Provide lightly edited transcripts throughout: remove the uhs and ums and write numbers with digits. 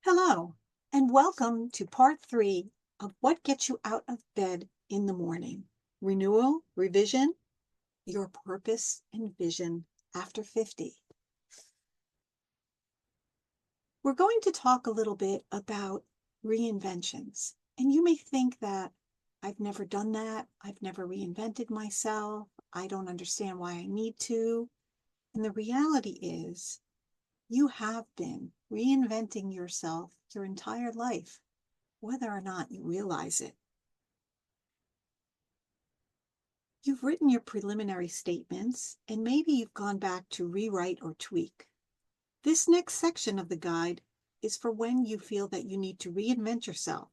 Hello, and welcome to part 3 of What Gets You Out of Bed in the Morning. Renewal, revision, your purpose and vision after 50. We're going to talk a little bit about reinventions. And you may think that I've never done that. I've never reinvented myself. I don't understand why I need to. And the reality is, you have been reinventing yourself your entire life, whether or not you realize it. You've written your preliminary statements, and maybe you've gone back to rewrite or tweak. This next section of the guide is for when you feel that you need to reinvent yourself,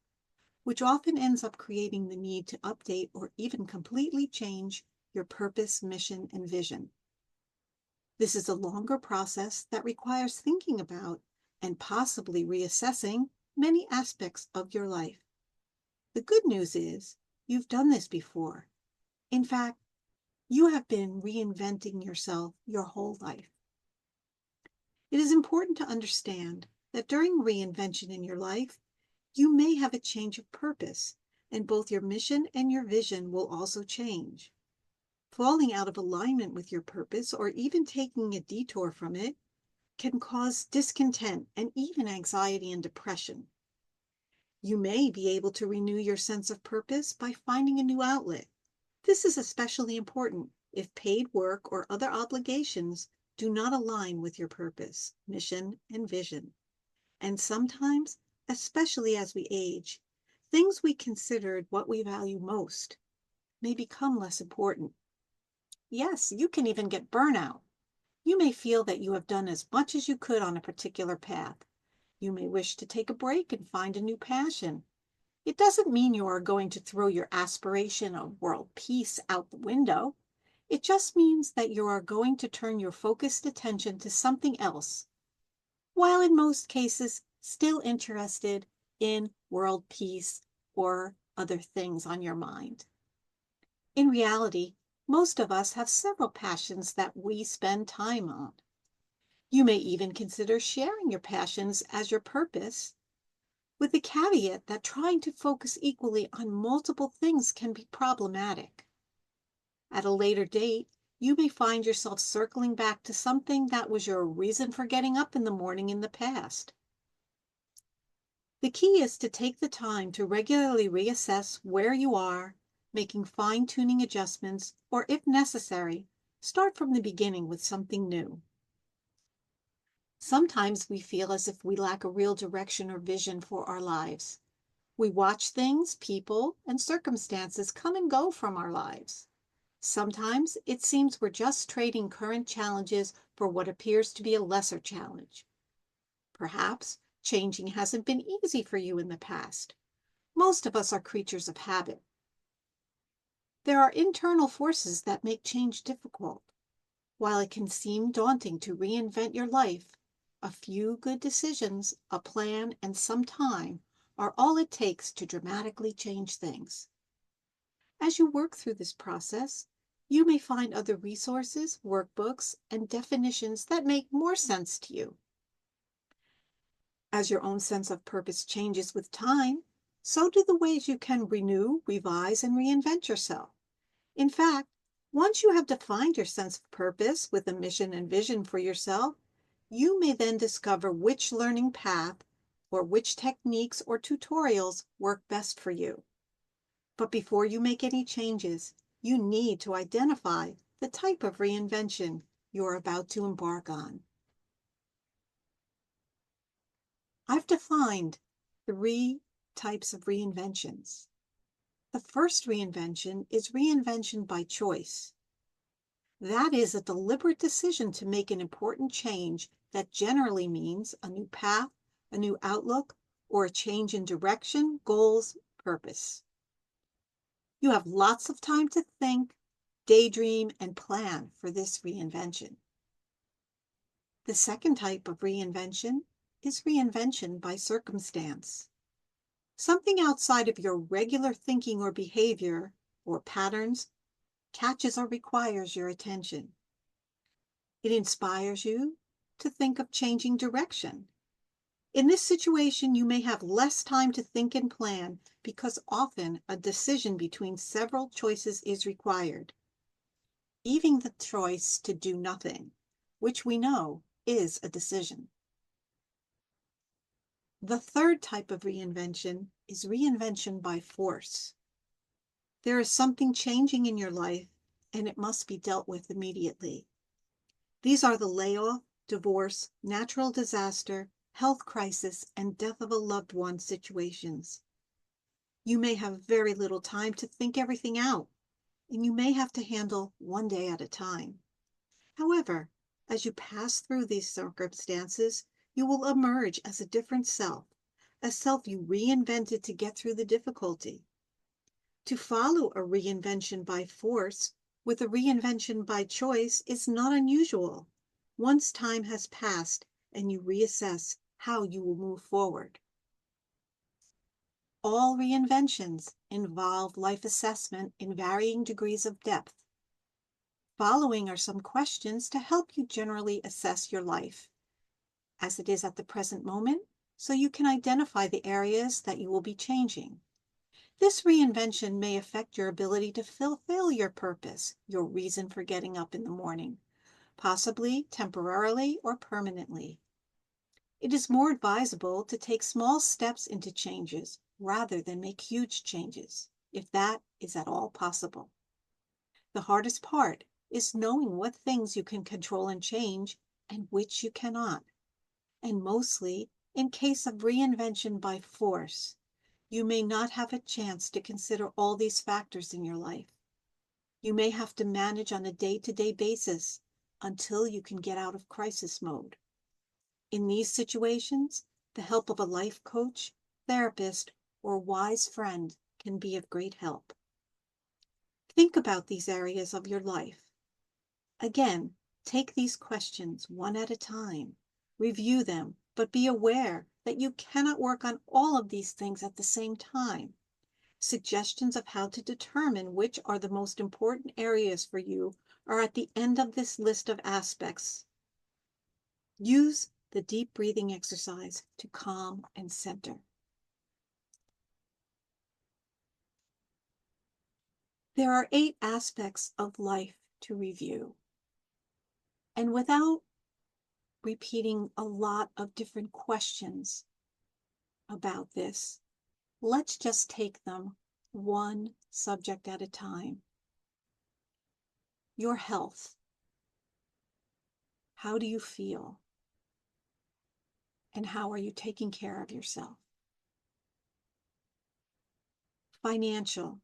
which often ends up creating the need to update or even completely change your purpose, mission, and vision. This is a longer process that requires thinking about and possibly reassessing many aspects of your life. The good news is you've done this before. In fact, you have been reinventing yourself your whole life. It is important to understand that during reinvention in your life, you may have a change of purpose, and both your mission and your vision will also change. Falling out of alignment with your purpose or even taking a detour from it can cause discontent and even anxiety and depression. You may be able to renew your sense of purpose by finding a new outlet. This is especially important if paid work or other obligations do not align with your purpose, mission, and vision. And sometimes, especially as we age, things we considered what we value most may become less important. Yes, you can even get burnout. You may feel that you have done as much as you could on a particular path. You may wish to take a break and find a new passion. It doesn't mean you are going to throw your aspiration of world peace out the window. It just means that you are going to turn your focused attention to something else, while in most cases still interested in world peace or other things on your mind. In reality, most of us have several passions that we spend time on. You may even consider sharing your passions as your purpose, with the caveat that trying to focus equally on multiple things can be problematic. At a later date, you may find yourself circling back to something that was your reason for getting up in the morning in the past. The key is to take the time to regularly reassess where you are, making fine-tuning adjustments, or if necessary, start from the beginning with something new. Sometimes we feel as if we lack a real direction or vision for our lives. We watch things, people, and circumstances come and go from our lives. Sometimes it seems we're just trading current challenges for what appears to be a lesser challenge. Perhaps changing hasn't been easy for you in the past. Most of us are creatures of habit. There are internal forces that make change difficult. While it can seem daunting to reinvent your life, a few good decisions, a plan, and some time are all it takes to dramatically change things. As you work through this process, you may find other resources, workbooks, and definitions that make more sense to you. As your own sense of purpose changes with time, so do the ways you can renew, revise, and reinvent yourself. In fact, once you have defined your sense of purpose with a mission and vision for yourself, you may then discover which learning path or which techniques or tutorials work best for you. But before you make any changes, you need to identify the type of reinvention you're about to embark on. I've defined 3 types of reinventions. The first reinvention is reinvention by choice. That is a deliberate decision to make an important change that generally means a new path, a new outlook, or a change in direction, goals, purpose. You have lots of time to think, daydream, and plan for this reinvention. The second type of reinvention is reinvention by circumstance. Something outside of your regular thinking or behavior or patterns catches or requires your attention. It inspires you to think of changing direction. In this situation, you may have less time to think and plan because often a decision between several choices is required. Even the choice to do nothing, which we know is a decision. The third type of reinvention is reinvention by force. There is something changing in your life, and it must be dealt with immediately. These are the layoff, divorce, natural disaster, health crisis, and death of a loved one situations. You may have very little time to think everything out, and you may have to handle one day at a time. However, as you pass through these circumstances, you will emerge as a different self, a self you reinvented to get through the difficulty. To follow a reinvention by force with a reinvention by choice is not unusual once time has passed and you reassess how you will move forward. All reinventions involve life assessment in varying degrees of depth. Following are some questions to help you generally assess your life as it is at the present moment, so you can identify the areas that you will be changing. This reinvention may affect your ability to fulfill your purpose, your reason for getting up in the morning, possibly temporarily or permanently. It is more advisable to take small steps into changes rather than make huge changes, if that is at all possible. The hardest part is knowing what things you can control and change and which you cannot. And mostly, in case of reinvention by force, you may not have a chance to consider all these factors in your life. You may have to manage on a day-to-day basis until you can get out of crisis mode. In these situations, the help of a life coach, therapist, or wise friend can be of great help. Think about these areas of your life. Again, take these questions one at a time. Review them, but be aware that you cannot work on all of these things at the same time. Suggestions of how to determine which are the most important areas for you are at the end of this list of aspects. Use the deep breathing exercise to calm and center. There are 8 aspects of life to review. And without repeating a lot of different questions about this, let's just take them one subject at a time. Your health. How do you feel? And how are you taking care of yourself? Financial.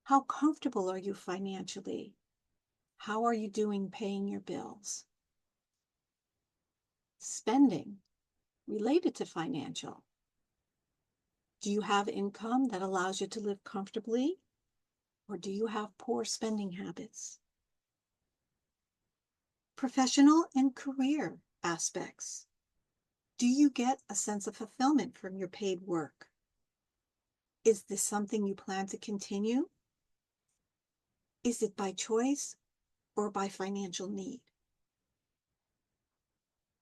How comfortable are you financially? How are you doing paying your bills? Spending. Related to financial. Do you have income that allows you to live comfortably? Or do you have poor spending habits? Professional and career aspects. Do you get a sense of fulfillment from your paid work? Is this something you plan to continue? Is it by choice or by financial need?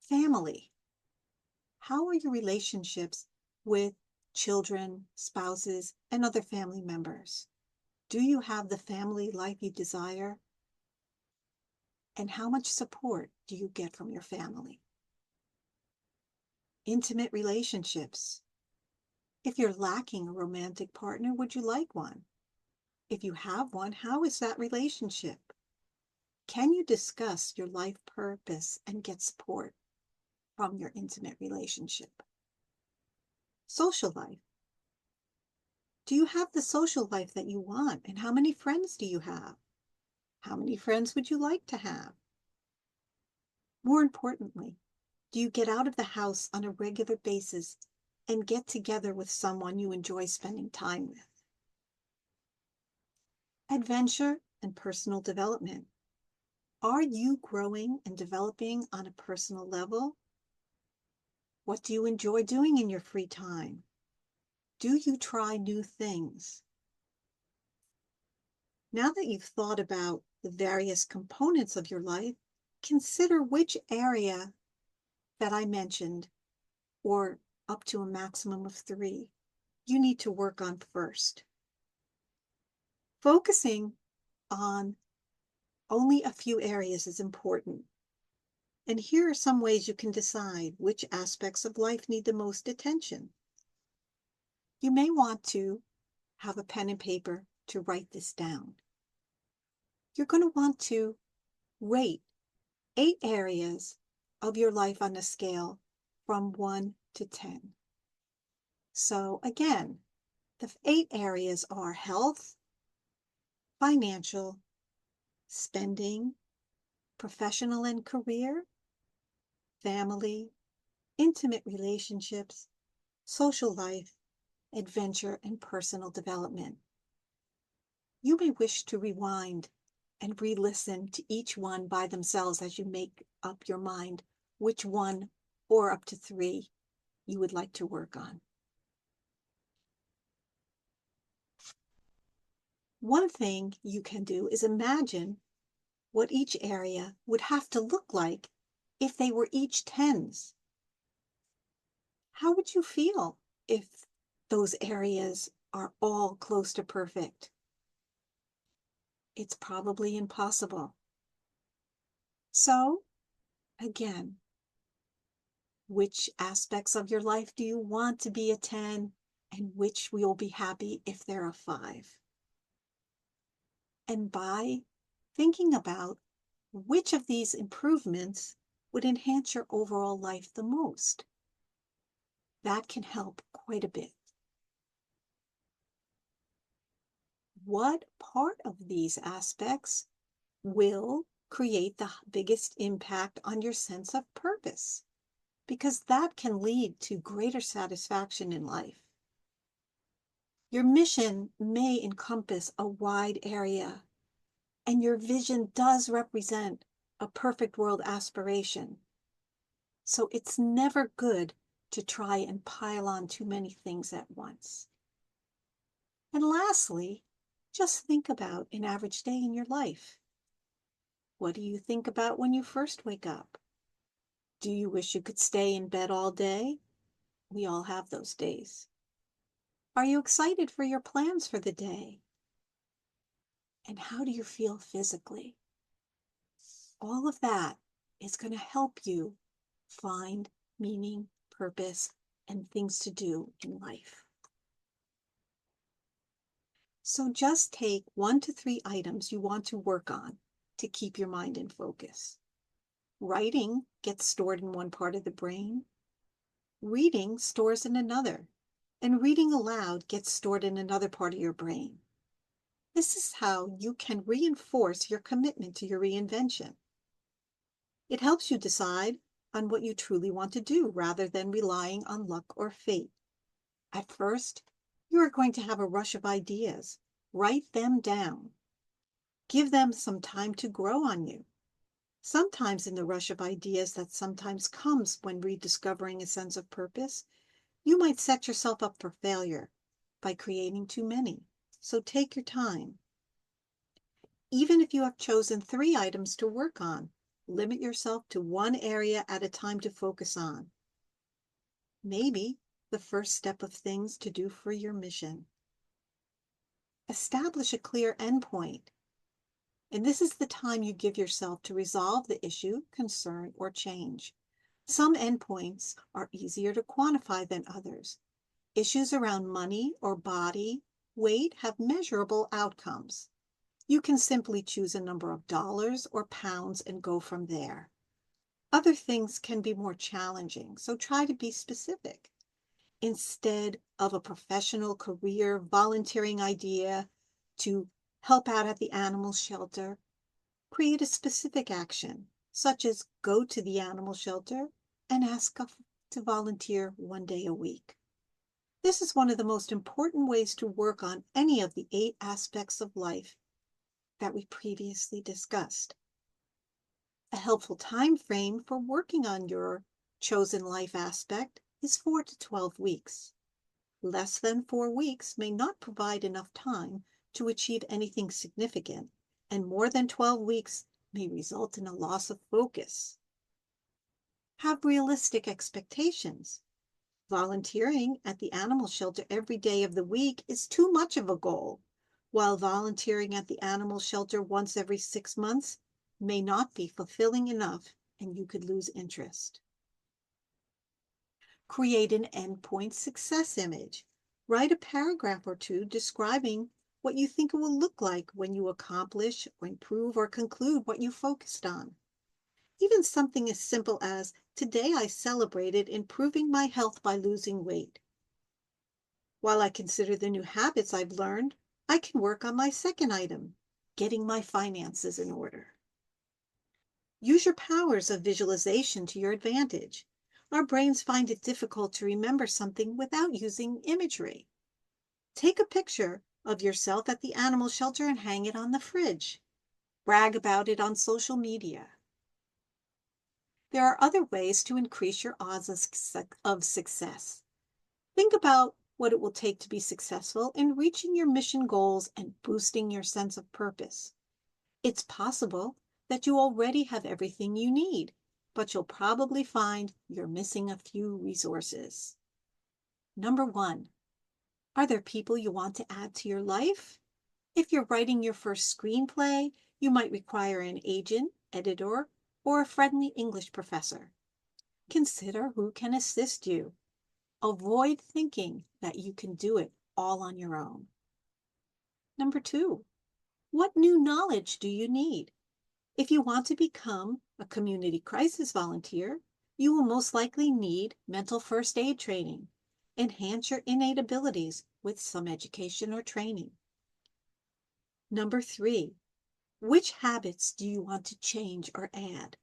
Family. How are your relationships with children, spouses, and other family members? Do you have the family life you desire? And how much support do you get from your family? Intimate relationships. If you're lacking a romantic partner, would you like one? If you have one, how is that relationship? Can you discuss your life purpose and get support from your intimate relationship? Social life. Do you have the social life that you want? And how many friends do you have? How many friends would you like to have? More importantly, do you get out of the house on a regular basis and get together with someone you enjoy spending time with? Adventure and personal development. Are you growing and developing on a personal level? What do you enjoy doing in your free time? Do you try new things? Now that you've thought about the various components of your life, consider which area that I mentioned or up to a maximum of 3 you need to work on first. Focusing on only a few areas is important. And here are some ways you can decide which aspects of life need the most attention. You may want to have a pen and paper to write this down. You're going to want to rate 8 areas of your life on a scale from 1 to 10. So again, the 8 areas are health, financial, spending, professional and career, family, intimate relationships, social life, adventure, and personal development. You may wish to rewind and re-listen to each one by themselves as you make up your mind which one or up to 3 you would like to work on. One thing you can do is imagine what each area would have to look like if they were each 10s. How would you feel if those areas are all close to perfect? It's probably impossible. So, again, which aspects of your life do you want to be a 10, and which will be happy if they're a 5? And by thinking about which of these improvements would enhance your overall life the most, that can help quite a bit. What part of these aspects will create the biggest impact on your sense of purpose? Because that can lead to greater satisfaction in life. Your mission may encompass a wide area, and your vision does represent a perfect world aspiration. So it's never good to try and pile on too many things at once. And lastly, just think about an average day in your life. What do you think about when you first wake up? Do you wish you could stay in bed all day? We all have those days. Are you excited for your plans for the day? And how do you feel physically? All of that is going to help you find meaning, purpose, and things to do in life. So just take 1 to 3 items you want to work on to keep your mind in focus. Writing gets stored in one part of the brain. Reading stores in another. And reading aloud gets stored in another part of your brain. This is how you can reinforce your commitment to your reinvention. It helps you decide on what you truly want to do rather than relying on luck or fate. At first, you are going to have a rush of ideas. Write them down. Give them some time to grow on you. Sometimes in the rush of ideas that sometimes comes when rediscovering a sense of purpose, you might set yourself up for failure by creating too many. So take your time. Even if you have chosen 3 items to work on, limit yourself to 1 area at a time to focus on. Maybe the first step of things to do for your mission. Establish a clear endpoint. And this is the time you give yourself to resolve the issue, concern, or change. Some endpoints are easier to quantify than others. Issues around money or body weight have measurable outcomes. You can simply choose a number of dollars or pounds and go from there. Other things can be more challenging, so try to be specific. Instead of a professional career volunteering idea to help out at the animal shelter, create a specific action, such as go to the animal shelter and ask to volunteer 1 day a week. This is one of the most important ways to work on any of the 8 aspects of life that we previously discussed. A helpful time frame for working on your chosen life aspect is 4 to 12 weeks. Less than 4 weeks may not provide enough time to achieve anything significant, and more than 12 weeks may result in a loss of focus. Have realistic expectations. Volunteering at the animal shelter every day of the week is too much of a goal, while volunteering at the animal shelter once every 6 months may not be fulfilling enough and you could lose interest. Create an endpoint success image. Write a paragraph or two describing what you think it will look like when you accomplish or improve or conclude what you focused on. Even something as simple as, "Today I celebrated improving my health by losing weight. While I consider the new habits I've learned, I can work on my second item, getting my finances in order." Use your powers of visualization to your advantage. Our brains find it difficult to remember something without using imagery. Take a picture of yourself at the animal shelter and hang it on the fridge. Brag about it on social media. There are other ways to increase your odds of success. Think about what it will take to be successful in reaching your mission goals and boosting your sense of purpose. It's possible that you already have everything you need, but you'll probably find you're missing a few resources. Number 1, are there people you want to add to your life? If you're writing your first screenplay, you might require an agent, editor, or a friendly English professor. Consider who can assist you. Avoid thinking that you can do it all on your own. Number 2, what new knowledge do you need? If you want to become a community crisis volunteer, you will most likely need mental first aid training. Enhance your innate abilities with some education or training. Number 3, which habits do you want to change or add?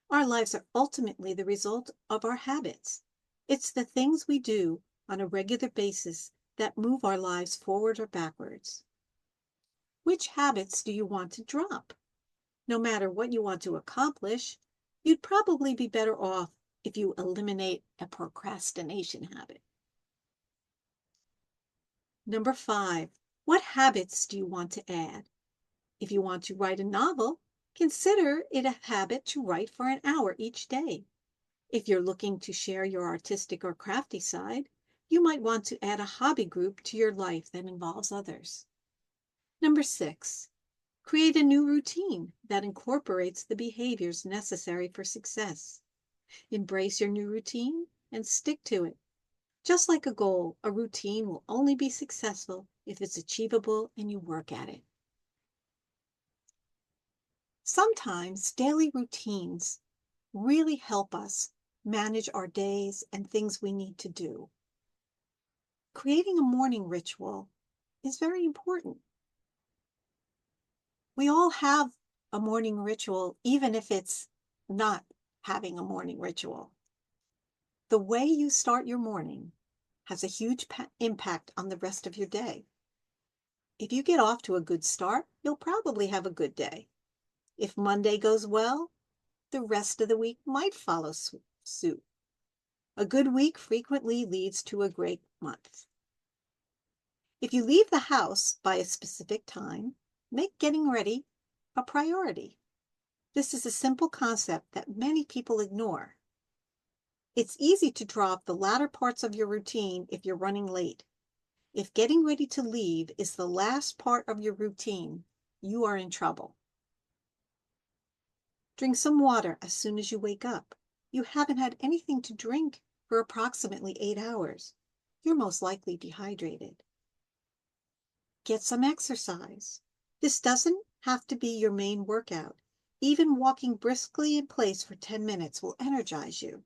Our lives are ultimately the result of our habits. It's the things we do on a regular basis that move our lives forward or backwards. Which habits do you want to drop? No matter what you want to accomplish, you'd probably be better off if you eliminate a procrastination habit. Number 5, what habits do you want to add? If you want to write a novel, consider it a habit to write for an hour each day. If you're looking to share your artistic or crafty side, you might want to add a hobby group to your life that involves others. Number 6, create a new routine that incorporates the behaviors necessary for success. Embrace your new routine and stick to it. Just like a goal, a routine will only be successful if it's achievable and you work at it. Sometimes daily routines really help us manage our days and things we need to do. Creating a morning ritual is very important. We all have a morning ritual, even if it's not having a morning ritual. The way you start your morning has a huge impact on the rest of your day. If you get off to a good start, you'll probably have a good day. If Monday goes well, the rest of the week might follow suit. A good week frequently leads to a great month. If you leave the house by a specific time, make getting ready a priority. This is a simple concept that many people ignore. It's easy to drop the latter parts of your routine if you're running late. If getting ready to leave is the last part of your routine, you are in trouble. Drink some water as soon as you wake up. You haven't had anything to drink for approximately 8 hours. You're most likely dehydrated. Get some exercise. This doesn't have to be your main workout. Even walking briskly in place for 10 minutes will energize you.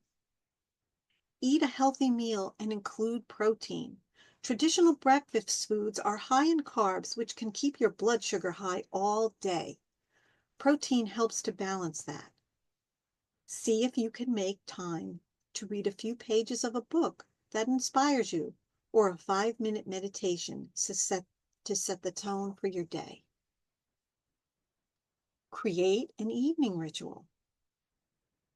Eat a healthy meal and include protein. Traditional breakfast foods are high in carbs, which can keep your blood sugar high all day. Protein helps to balance that. See if you can make time to read a few pages of a book that inspires you, or a 5-minute meditation to set the tone for your day. Create an evening ritual.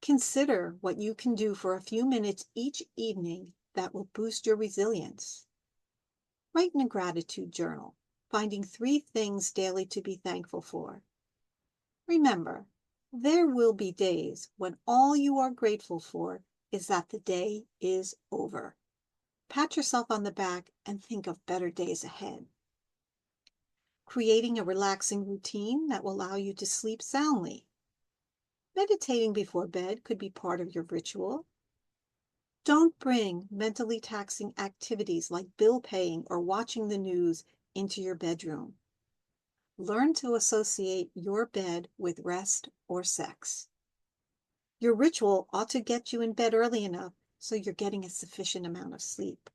Consider what you can do for a few minutes each evening that will boost your resilience. Write in a gratitude journal, finding 3 things daily to be thankful for. Remember, there will be days when all you are grateful for is that the day is over. Pat yourself on the back and think of better days ahead. Creating a relaxing routine that will allow you to sleep soundly. Meditating before bed could be part of your ritual. Don't bring mentally taxing activities like bill paying or watching the news into your bedroom. Learn to associate your bed with rest or sex. Your ritual ought to get you in bed early enough so you're getting a sufficient amount of sleep.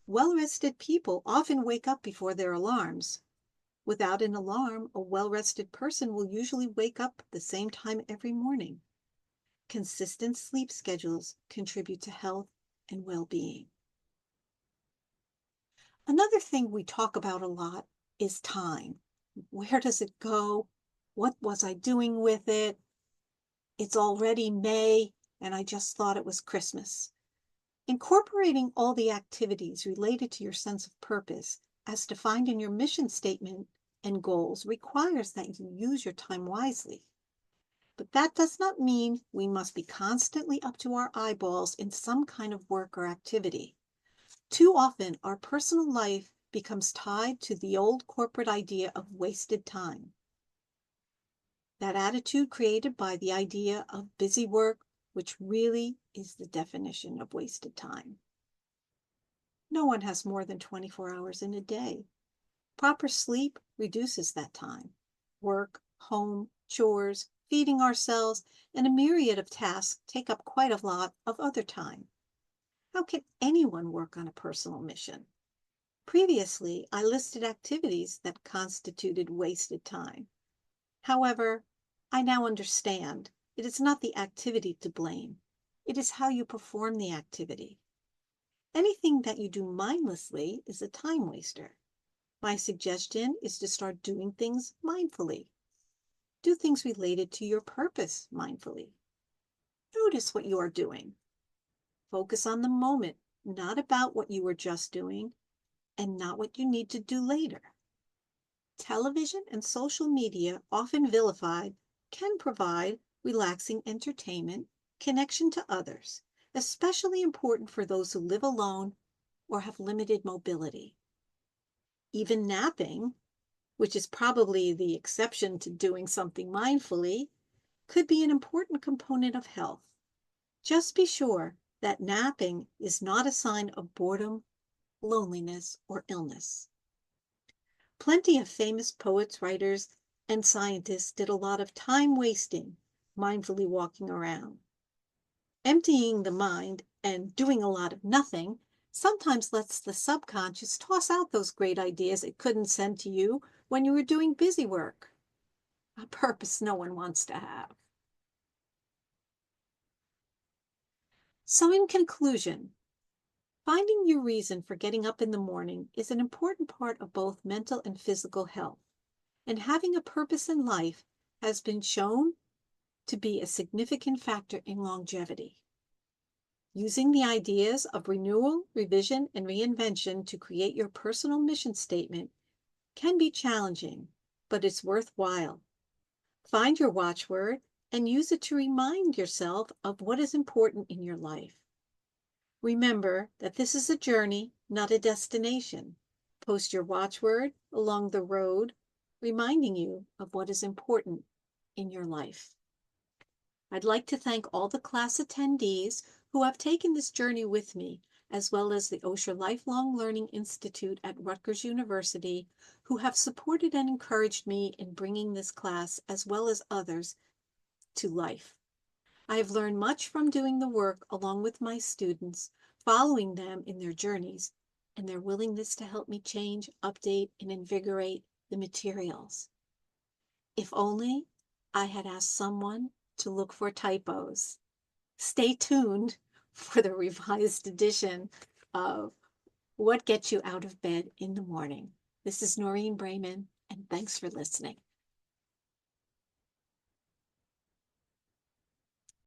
Well-rested people often wake up before their alarms. Without an alarm, a well-rested person will usually wake up the same time every morning. Consistent sleep schedules contribute to health and well-being. Another thing we talk about a lot is time. Where does it go? What was I doing with it? It's already May, and I just thought it was Christmas. Incorporating all the activities related to your sense of purpose, as defined in your mission statement and goals, requires that you use your time wisely. But that does not mean we must be constantly up to our eyeballs in some kind of work or activity. Too often, our personal life becomes tied to the old corporate idea of wasted time. That attitude created by the idea of busy work, which really is the definition of wasted time. No one has more than 24 hours in a day. Proper sleep reduces that time. Work, home, chores, feeding ourselves, and a myriad of tasks take up quite a lot of other time. How can anyone work on a personal mission? Previously, I listed activities that constituted wasted time. However, I now understand it is not the activity to blame. It is how you perform the activity. Anything that you do mindlessly is a time waster. My suggestion is to start doing things mindfully. Do things related to your purpose mindfully. Notice what you are doing. Focus on the moment, not about what you were just doing and not what you need to do later. Television and social media, often vilified, can provide relaxing entertainment, connection to others, especially important for those who live alone or have limited mobility. Even napping, which is probably the exception to doing something mindfully, could be an important component of health. Just be sure that napping is not a sign of boredom, loneliness, or illness. Plenty of famous poets, writers, and scientists did a lot of time wasting, mindfully walking around. Emptying the mind and doing a lot of nothing sometimes lets the subconscious toss out those great ideas it couldn't send to you when you were doing busy work, a purpose no one wants to have. So in conclusion, finding your reason for getting up in the morning is an important part of both mental and physical health, and having a purpose in life has been shown to be a significant factor in longevity. Using the ideas of renewal, revision, and reinvention to create your personal mission statement can be challenging, but it's worthwhile. Find your watchword and use it to remind yourself of what is important in your life. Remember that this is a journey, not a destination. Post your watchword along the road, reminding you of what is important in your life. I'd like to thank all the class attendees who have taken this journey with me, as well as the Osher Lifelong Learning Institute at Rutgers University, who have supported and encouraged me in bringing this class, as well as others, to life. I have learned much from doing the work along with my students, following them in their journeys, and their willingness to help me change, update, and invigorate the materials. If only I had asked someone to look for typos. Stay tuned for the revised edition of What Gets You Out of Bed in the Morning. This is Noreen Braman, and thanks for listening.